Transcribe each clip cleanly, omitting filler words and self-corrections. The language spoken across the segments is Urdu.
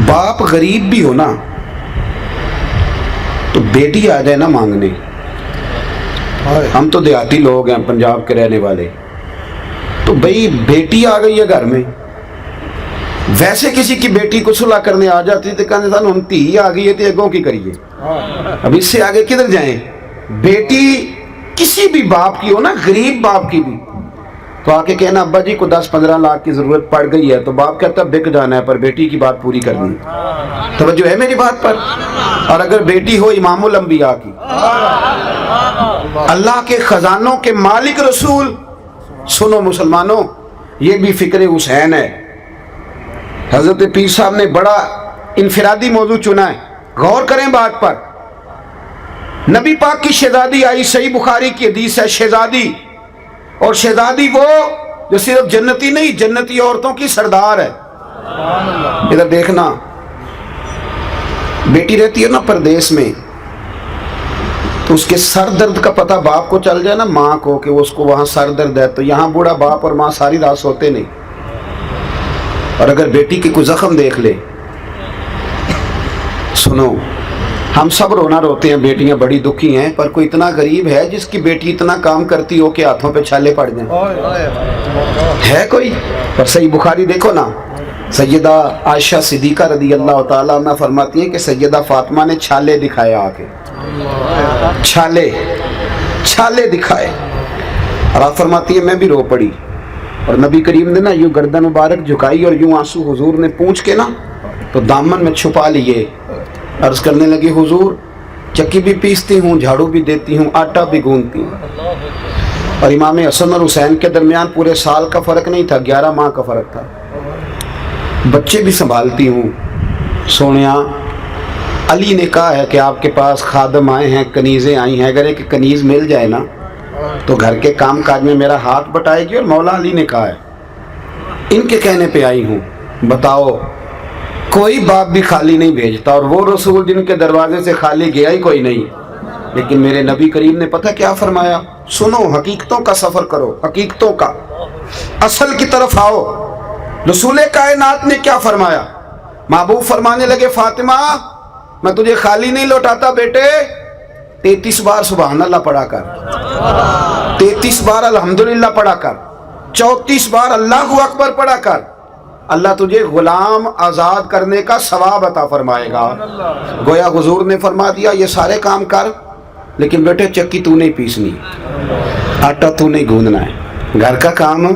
باپ غریب بھی ہو نا تو بیٹی آ جائے نا مانگنے. ہم تو دیہاتی لوگ ہیں, پنجاب کے رہنے والے, تو بھئی بیٹی آ گئی ہے گھر میں, ویسے کسی کی بیٹی کو صلح کرنے آ جاتی تو کہنے تھا ہم تھی آ گئی ہے تو اگوں کی کریے, اب اس سے آگے کدھر جائیں. بیٹی کسی بھی باپ کی ہو نا, غریب باپ کی بھی, تو آ کے کہنا ابا جی کو 10-15 لاکھ کی ضرورت پڑ گئی ہے, تو باپ کہتا بک جانا ہے پر بیٹی کی بات پوری کرنی. توجہ ہے میری بات پر؟ اور اگر بیٹی ہو امام الانبیاء کی, اللہ کے خزانوں کے مالک رسول, سنو مسلمانوں, یہ بھی فکر حسین ہے. حضرت پیر صاحب نے بڑا انفرادی موضوع چنا ہے, غور کریں بات پر. نبی پاک کی شہزادی آئی, صحیح بخاری کی حدیث ہے, شہزادی, اور شہزادی وہ جو صرف جنتی نہیں, جنتی عورتوں کی سردار ہے. ادھر دیکھنا, بیٹی رہتی ہے نا پردیس میں, تو اس کے سر درد کا پتہ باپ کو چل جائے نا, ماں کو, کہ اس کو وہاں سر درد ہے, تو یہاں بوڑھا باپ اور ماں ساری رات سوتے نہیں. اور اگر بیٹی کی کوئی زخم دیکھ لے, سنو ہم سب رونا روتے ہیں, بیٹیاں بڑی دکھی ہیں, پر کوئی اتنا غریب ہے جس کی بیٹی اتنا کام کرتی ہو کہ ہاتھوں پہ چھالے پڑ جائیں؟ ہے کوئی؟ پر صحیح بخاری دیکھو نا, سیدہ عائشہ صدیقہ رضی اللہ تعالیٰ عنہ فرماتی ہیں کہ سیدہ فاطمہ نے چھالے دکھائے, آ کے چھالے دکھائے, اور آپ فرماتی ہیں میں بھی رو پڑی. اور نبی کریم نے نا یوں گردن مبارک جھکائی اور یوں آنسو حضور نے پونچھ کے نا تو دامن میں چھپا لیے, عرض کرنے لگی حضور چکی بھی پیستی ہوں, جھاڑو بھی دیتی ہوں, آٹا بھی گوندتی ہوں. اور امام حسن اور حسین کے درمیان پورے سال کا فرق نہیں تھا, 11 ماہ کا فرق تھا. بچے بھی سنبھالتی ہوں. سونیا علی نے کہا ہے کہ آپ کے پاس خادم آئے ہیں, کنیزیں آئی ہیں, اگر ایک کنیز مل جائے نا تو گھر کے کام کاج میں میرا ہاتھ بٹائے گی. اور مولا علی نے کہا ہے, ان کے کہنے پہ آئی ہوں. بتاؤ کوئی باپ بھی خالی نہیں بھیجتا, اور وہ رسول جن کے دروازے سے خالی گیا ہی کوئی نہیں. لیکن میرے نبی کریم نے پتہ کیا فرمایا؟ سنو, حقیقتوں کا سفر کرو, حقیقتوں کا, اصل کی طرف آؤ. رسول کائنات نے کیا فرمایا؟ محبوب فرمانے لگے فاطمہ میں تجھے خالی نہیں لوٹاتا بیٹے, 33 بار سبحان اللہ پڑھا کر, 33 بار الحمدللہ پڑھا کر, 34 بار اللہ اکبر پڑھا کر, اللہ تجھے غلام آزاد کرنے کا ثواب عطا فرمائے گا. گویا حضور نے فرما دیا یہ سارے کام کر, لیکن بیٹے چکی تو نہیں پیسنی, آٹا تو نہیں گوندنا ہے, گھر کا کام.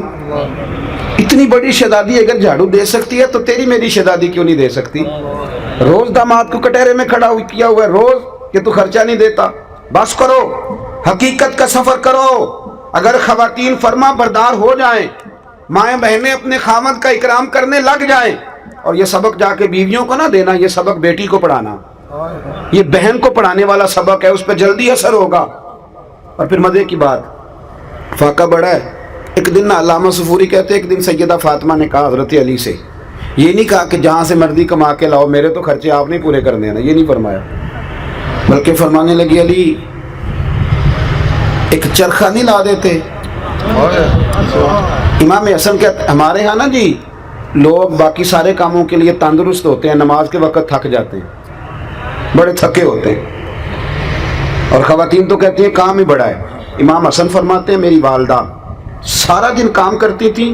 اتنی بڑی شہزادی اگر جھاڑو دے سکتی ہے تو تیری میری شہزادی کیوں نہیں دے سکتی؟ روز داماد کو کٹہرے میں کھڑا کیا ہوا ہے روز کہ تو خرچہ نہیں دیتا. بس کرو, حقیقت کا سفر کرو. اگر خواتین فرما بردار ہو جائیں, مائیں بہنیں اپنے خامد کا اکرام کرنے لگ جائیں, اور یہ سبق جا کے بیویوں کو نہ دینا, یہ سبق بیٹی کو پڑھانا, یہ بہن کو پڑھانے والا سبق ہے, اس پہ جلدی اثر ہوگا. اور پھر مزے کی بات, فاقہ بڑا ہے. ایک دن علامہ صفوری کہتے ہیں ایک دن سیدہ فاطمہ نے کہا حضرت علی سے, یہ نہیں کہا کہ جہاں سے مرضی کما کے لاؤ, میرے تو خرچے آپ نہیں پورے کرنے ہیں, یہ نہیں فرمایا, بلکہ فرمانے لگی علی ایک چرخہ نہیں لا دیتے؟ امام حسن کہتے ہمارے ہاں نا جی لوگ باقی سارے کاموں کے لیے تندرست ہوتے ہیں, نماز کے وقت تھک جاتے ہیں, بڑے تھکے ہوتے ہیں, اور خواتین تو کہتی ہیں کام ہی بڑا ہے. امام حسن فرماتے ہیں میری والدہ سارا دن کام کرتی تھی,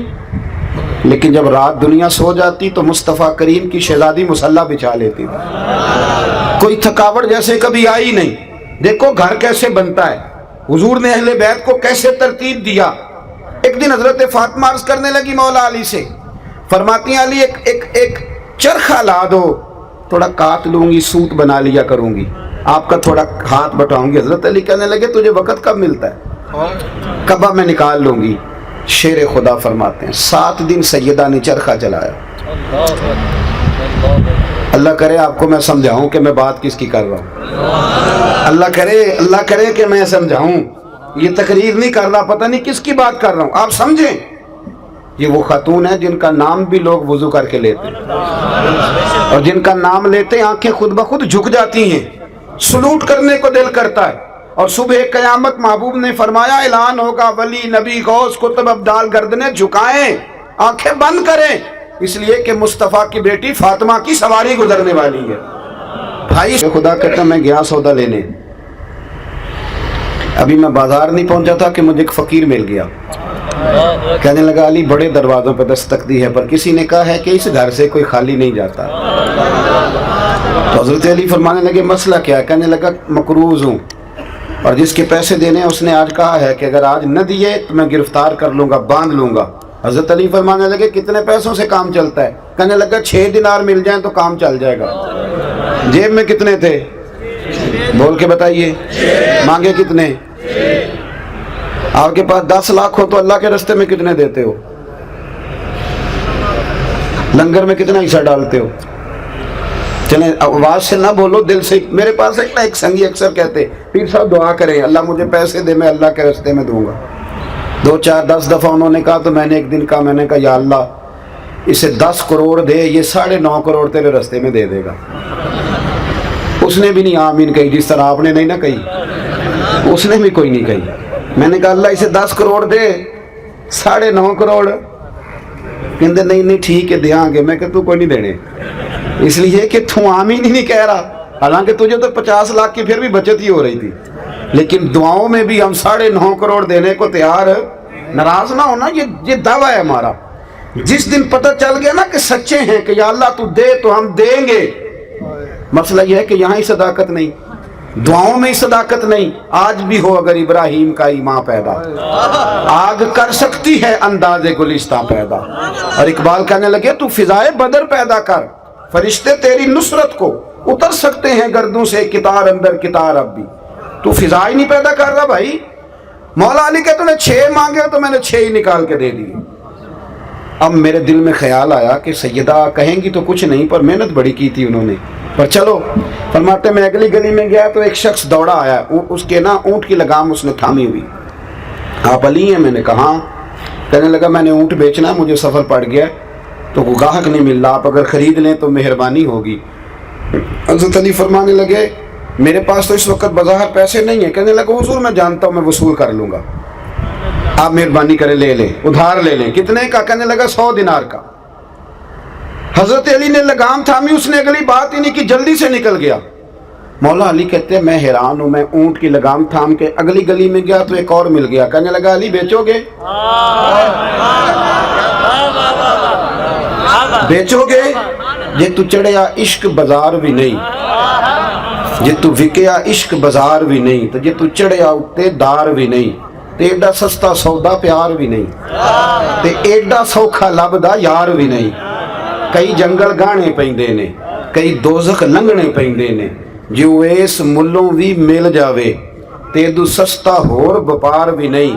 لیکن جب رات دنیا سو جاتی تو مصطفیٰ کریم کی شہزادی مصلی بچھا لیتی تھی, کوئی تھکاوٹ جیسے کبھی آئی نہیں. دیکھو گھر کیسے بنتا ہے, حضور نے اہل بیت کو کیسے ترتیب دیا. ایک دن حضرت فاطمہ عرض کرنے لگی مولا علی سے, فرماتی ہیں علی ایک چرخہ لا دو, تھوڑا کاٹ لوں گی, سوت بنا لیا کروں گی, آپ کا تھوڑا ہاتھ بٹاؤں گی. حضرت علی کہنے لگے تجھے وقت کب ملتا ہے؟ کبا میں نکال لوں گی. شیر خدا فرماتے ہیں 7 دن سیدہ نے چرخہ چلایا. اللہ کرے آپ کو میں سمجھاؤں کہ میں بات کس کی کر رہا ہوں. اللہ کرے کہ میں سمجھاؤں, یہ تقریر نہیں کر رہا, پتہ نہیں کس کی بات کر رہا ہوں, آپ سمجھیں. یہ وہ خاتون ہے جن کا نام بھی لوگ وضو کر کے لیتے ہیں, اور جن کا نام لیتے آنکھیں خود بخود جھک جاتی ہیں, سلوٹ کرنے کو دل کرتا ہے. اور صبح قیامت محبوب نے فرمایا اعلان ہوگا ولی نبی غوث قطب ابدال گردنیں جھکائیں, آنکھیں بند کریں, اس لیے کہ مصطفیٰ کی بیٹی فاطمہ کی سواری گزرنے والی ہے۔ بھائی خدا کہتا میں گیا سودا لینے، ابھی میں بازار نہیں پہنچا تھا کہ مجھے ایک فقیر مل گیا، کہنے لگا علی بڑے دروازوں پہ دستک دی ہے پر کسی نے کہا ہے کہ اس گھر سے کوئی خالی نہیں جاتا۔ تو حضرت علی فرمانے لگے مسئلہ کیا ہے؟ کہنے لگا مقروض ہوں اور جس کے پیسے دینے ہیں اس نے آج کہا ہے کہ اگر آج نہ دیے تو میں گرفتار کر لوں گا، باندھ لوں گا۔ حضرت علی فرمانے لگے کتنے پیسوں سے کام چلتا ہے؟ کہنے لگا 6 دینار مل جائیں تو کام چل جائے گا۔ جیب میں کتنے تھے؟ بول کے بتائیے، مانگے کتنے؟ آپ کے پاس 10 لاکھ ہو تو اللہ کے راستے میں کتنے دیتے ہو؟ لنگر میں کتنا حصہ ڈالتے ہو؟ چلیں آواز سے نہ بولو، دل سے۔ میرے پاس ایک سنگی اکثر کہتے پیر صاحب دعا کریں اللہ مجھے پیسے دے، میں اللہ کے راستے میں دوں گا۔ 2 4 10 دفعہ انہوں نے کہا تو میں نے ایک دن کہا، میں نے کہا یا اللہ اسے 10 کروڑ دے، یہ 9.5 کروڑ تیرے راستے میں دے دے گا۔ اس نے بھی نہیں آمین کہی، جس طرح آپ نے نہیں نہ کہی، اس نے بھی کوئی نہیں کہی۔ میں نے کہا اللہ اسے 10 کروڑ دے، 9.5 کروڑ۔ کہتے نہیں ٹھیک ہے دیاں گے۔ میں کہ تو کوئی نہیں دینے، اس لیے کہ تو آمین ہی نہیں کہہ رہا، حالانکہ تجھے تو 50 لاکھ کی پھر بھی بچت ہی ہو رہی تھی، لیکن دعاؤں میں بھی ہم 9.5 کروڑ دینے کو تیار۔ ناراض نہ ہونا، یہ دعویٰ ہے ہمارا۔ جس دن پتہ چل گیا نا کہ سچے ہیں کہ یا اللہ تو دے تو ہم دیں گے۔ مسئلہ یہ ہے کہ یہاں ہی صداقت نہیں، دعاؤں میں ہی صداقت نہیں۔ آج بھی ہو اگر ابراہیم کا ایمان پیدا، آگ کر سکتی ہے انداز گلستہ پیدا۔ اور اقبال کہنے لگے تو فضائے بدر پیدا کر، فرشتے تیری نصرت کو اتر سکتے ہیں گردوں سے کتار اندر کتار۔ اب بھی تو فضا ہی نہیں پیدا کر رہا بھائی۔ مولا علی کہتے نے 6 مانگے تو میں نے 6 ہی نکال کے دے دیے۔ اب میرے دل میں خیال آیا کہ سیدہ کہیں گی تو کچھ نہیں، پر محنت بڑی کی تھی انہوں نے، پر چلو۔ فرماتے میں اگلی گلی میں گیا تو ایک شخص دوڑا آیا، اس کے نا اونٹ کی لگام اس نے تھامی ہوئی۔ آپ علی ہیں؟ میں نے کہا ہاں۔ کہنے لگا میں نے اونٹ بیچنا ہے، مجھے سفر پڑ گیا تو کوئی گاہک نہیں مل رہا، آپ اگر خرید لیں تو مہربانی ہوگی۔ حضرت علی فرمانے لگے میرے پاس تو اس وقت بظاہر پیسے نہیں ہیں۔ کہنے لگا حضور میں جانتا ہوں میں وصول کر لوں گا، آپ مہربانی کریں لے لیں، ادھار لے لیں۔ کتنے کا؟ کہنے لگا 100 دینار کا۔ حضرت علی نے لگام تھامی، اس نے اگلی بات ہی نہیں کی، جلدی سے نکل گیا۔ مولا علی کہتے ہیں میں حیران ہوں، میں اونٹ کی لگام تھام کے اگلی گلی میں گیا تو ایک اور مل گیا۔ کہنے لگا علی بیچو گے؟ بیچو گے؟ جے تو چڑھیا عشق بازار بھی نہیں، جے تو وکیا عشق بازار بھی نہیں، تو جے تو چڑھیا اتے دار بھی نہیں، تے ایڈا سستا سودا پیار بھی نہیں، تے ایڈا سوکھا لبدا یار بھی نہیں۔ کئی جنگل گانے پیندے نے، کئی دوزخ لنگنے پیندے نے، جو اس ملوں بھی مل جاوے تے دو سستا ہور بپار بھی نہیں۔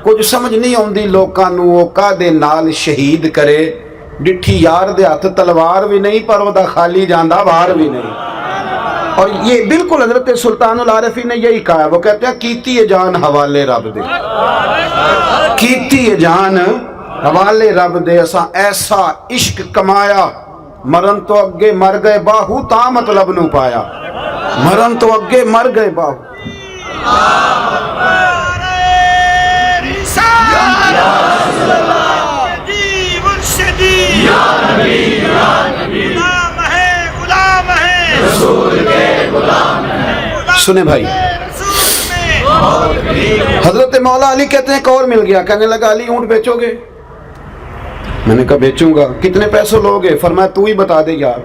کچھ سمجھ نہیں آندی لوکاں نوں او کادے نال شہید کرے، ڈٹھی یار دے ہاتھ تلوار بھی نہیں پر وہ دا خالی جاندہ وار بھی نہیں۔ اور یہ بالکل حضرت سلطان العارفین نے یہی کہا ہے، وہ کہتے ہیں کیتی ہے جان حوالے رب دے، کیتی ہے جان حوالے رب دے، اساں ایسا عشق کمایا، مرن تو اگے مر گئے باہو تا مطلب نو پایا، مرن تو اگے مر گئے باہو۔ سنے بھائی، حضرت مولا علی کہتے ہیں ایک اور مل گیا۔ کہنے لگا علی اونٹ بیچو گے؟ میں نے کہا بیچوں گا۔ کتنے پیسوں لوگے؟ فرمایا تو ہی بتا دے یار،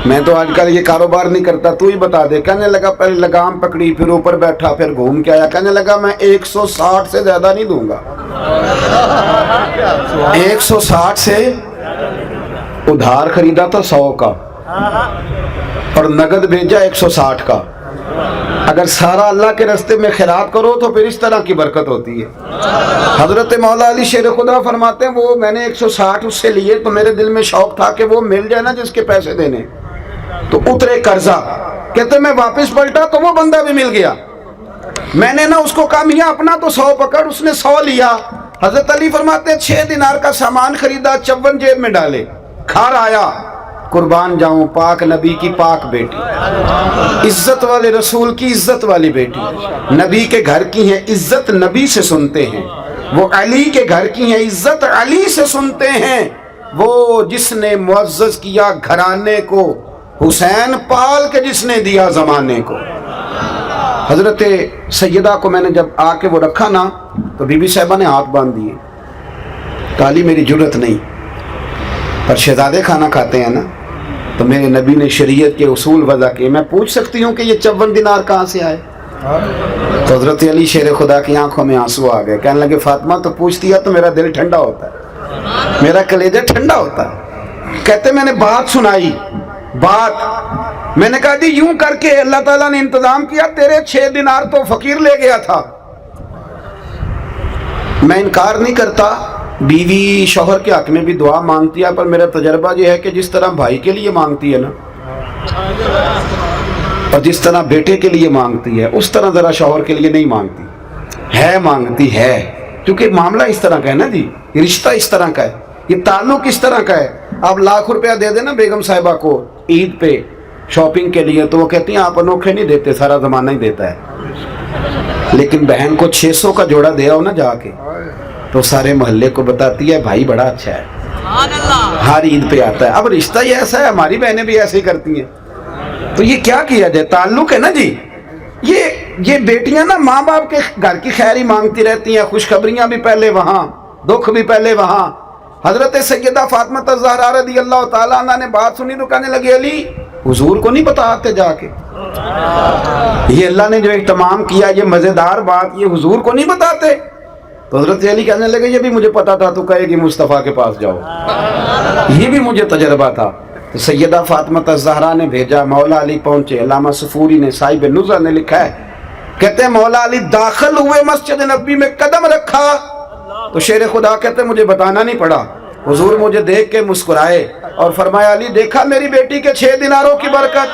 میں تو آج کل یہ کاروبار نہیں کرتا، تو ہی بتا دے۔ کہنے لگا پہلے لگام پکڑی، پھر اوپر بیٹھا، پھر گھوم کے آیا۔ کہنے لگا میں 160 سے زیادہ نہیں دوں گا، 160 سے۔ ادھار خریدا تھا 100 کا اور نگد بھیجا 160 کا۔ اگر سارا اللہ کے راستے میں خیرات کرو تو پھر اس طرح کی برکت ہوتی ہے۔ حضرت مولا علی شیر خدا فرماتے ہیں وہ میں نے 160 اس سے لیے تو میرے دل میں شوق تھا کہ وہ مل جائے نا جس کے پیسے دینے، تو اترے قرضہ۔ کہتے میں واپس پلٹا تو وہ بندہ بھی مل گیا۔ میں نے نا اس کو کہا میاں اپنا تو 100 پکڑ، اس نے 100 لیا۔ حضرت علی فرماتے ہیں 6 دینار کا سامان خریدا، 54 جیب میں ڈالے، گھر آیا، قربان جاؤں پاک نبی کی پاک بیٹی، عزت والے رسول کی عزت والی بیٹی، نبی کے گھر کی ہیں عزت نبی سے سنتے ہیں، وہ علی کے گھر کی ہیں عزت علی سے سنتے ہیں۔ وہ جس نے معزز کیا گھرانے کو، حسین پال کے جس نے دیا زمانے کو۔ حضرت سیدہ کو میں نے جب آ کے وہ رکھا نا تو بی بی صاحبہ نے ہاتھ باندھ دیے، کالی میری جرت نہیں، پر شہزادے کھانا کھاتے ہیں نا، تو میرے نبی نے شریعت کے اصول وضع کیے، میں پوچھ سکتی ہوں کہ یہ 54 دینار کہاں سے آئے؟ تو حضرت علی شیر خدا کی آنکھوں میں آنسو آ گئے، کہنے لگے فاطمہ تو پوچھتی ہے تو میرا دل ٹھنڈا ہوتا ہے، میرا کلیجہ ٹھنڈا ہوتا ہے۔ کہتے میں نے بات سنائی، بات میں نے کہا جی یوں کر کے اللہ تعالیٰ نے انتظام کیا، تیرے 6 دینار تو فقیر لے گیا تھا۔ میں انکار نہیں کرتا، بیوی شوہر کے حق میں بھی دعا مانگتی ہے، پر میرا تجربہ یہ ہے کہ جس طرح بھائی کے لیے مانگتی ہے نا، اور جس طرح بیٹے کے لیے مانگتی ہے، اس طرح ذرا شوہر کے لیے نہیں مانگتی ہے، مانگتی ہے، کیونکہ معاملہ اس طرح کا ہے نا جی، یہ رشتہ اس طرح کا ہے، یہ تعلق اس طرح کا ہے۔ آپ لاکھ روپیہ دے دینا بیگم صاحبہ کو عید پہ شاپنگ کے لیے، تو وہ کہتی ہیں آپ انوکھے نہیں دیتے، سارا زمانہ ہی دیتا ہے، لیکن بہن کو 600 کا جوڑا دیا ہو نا جا کے، تو سارے محلے کو بتاتی ہے بھائی بڑا اچھا ہے، ہر عید پہ آتا ہے۔ اب رشتہ ہی ایسا ہے، ہماری بہنیں بھی ایسے ہی کرتی ہیں، تو یہ کیا کیا جائے، تعلق ہے نا جی۔ یہ بیٹیاں نا ماں باپ کے گھر کی خیر ہی مانگتی رہتی ہیں، خوشخبریاں بھی پہلے وہاں، دکھ بھی پہلے وہاں۔ حضرت سیدہ فاطمہ الزہرا رضی اللہ تعالیٰ عنہ نے بات سنی تو کہنے لگے علی حضور کو نہیں بتاتے جا کے، یہ اللہ نے جو اہتمام کیا، یہ مزیدار بات، یہ حضور کو نہیں بتاتے؟ تو حضرت علی کہنے لگے یہ بھی مجھے پتا تھا تو کہے گی مصطفیٰ کے پاس جاؤ، یہ بھی مجھے تجربہ تھا۔ تو سیدہ فاطمہ الزہرا نے بھیجا، مولا علی پہنچے۔ علامہ صفوری نے، صاحب نزہہ نے لکھا ہے، کہتے ہیں مولا علی داخل ہوئے مسجد نبوی میں، قدم رکھا تو شیر خدا کہتے مجھے بتانا نہیں پڑا، حضور مجھے دیکھ کے مسکرائے اور فرمایا علی دیکھا میری بیٹی کے 6 دیناروں کی برکت۔